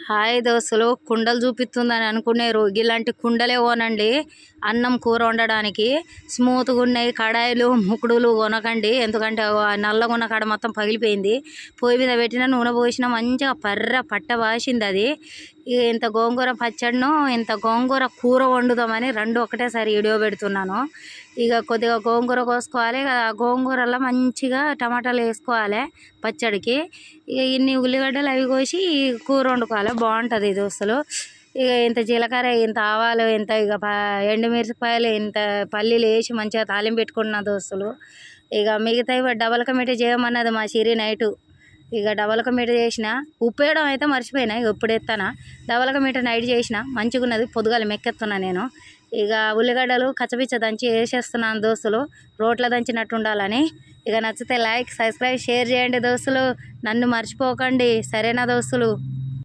Hi దోస్తులు, కుండలు చూపిస్తుందని అనుకునేరు. ఇలాంటి కుండలే కొనండి అన్నం కూర వండడానికి. స్మూత్గా ఉన్నాయి కడాయిలు ముకుడులు కొనకండి, ఎందుకంటే నల్లగా ఉన్న కాడ మొత్తం పగిలిపోయింది. పొయ్యి మీద పెట్టిన నూనె పోసిన మంచిగా పట్ట వాసింది అది. ఇంత గోంగూర పచ్చడిను ఇంత గోంగూర కూర వండుదామని రెండు ఒకటేసారి వీడియో పెడుతున్నాను. ఇక కొద్దిగా గోంగూర కోసుకోవాలి, గోంగూరలో మంచిగా టమాటాలు వేసుకోవాలి పచ్చడికి. ఇక ఇన్ని ఉల్లిగడ్డలు అవి కోసి కూర వండుకోవాలి, బాగుంటుంది దోస్తులు. ఇక ఇంత జీలకర్ర, ఇంత ఆవాలు, ఇంత ఇక ఎండుమిరపకాయలు, ఇంత పల్లీలు వేసి మంచిగా తాలింపు పెట్టుకున్న దోస్తులు. ఇక మిగతా డబల్ కమిటీ చేయమన్నది మా సిరి నైటు. ఇక డబల్ కమిటీ చేసిన, ఉప్పు వేయడం అయితే మర్చిపోయినా, ఇక ఇప్పుడు ఎత్తానా. డబల్ కమిటీ నైట్ చేసిన మంచిగా ఉన్నది, పొద్దుగాల మెక్కెత్తున్నా నేను. ఇక ఉల్లిగడ్డలు కచ్చపిచ్చ దంచి వేసేస్తున్నాను దోస్తులు, రోట్లో దంచినట్టు ఉండాలని. ఇక నచ్చితే లైక్, సబ్స్క్రైబ్, షేర్ చేయండి దోస్తులు, నన్ను మర్చిపోకండి, సరేనా దోస్తులు.